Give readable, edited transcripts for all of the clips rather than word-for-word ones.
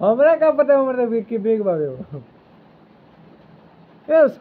हमरा क्या पता हमारे की बेग बाबे इस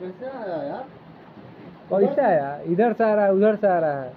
कैसे आया यार? कैसे आया? इधर से आ रहा है, उधर से आ रहा है.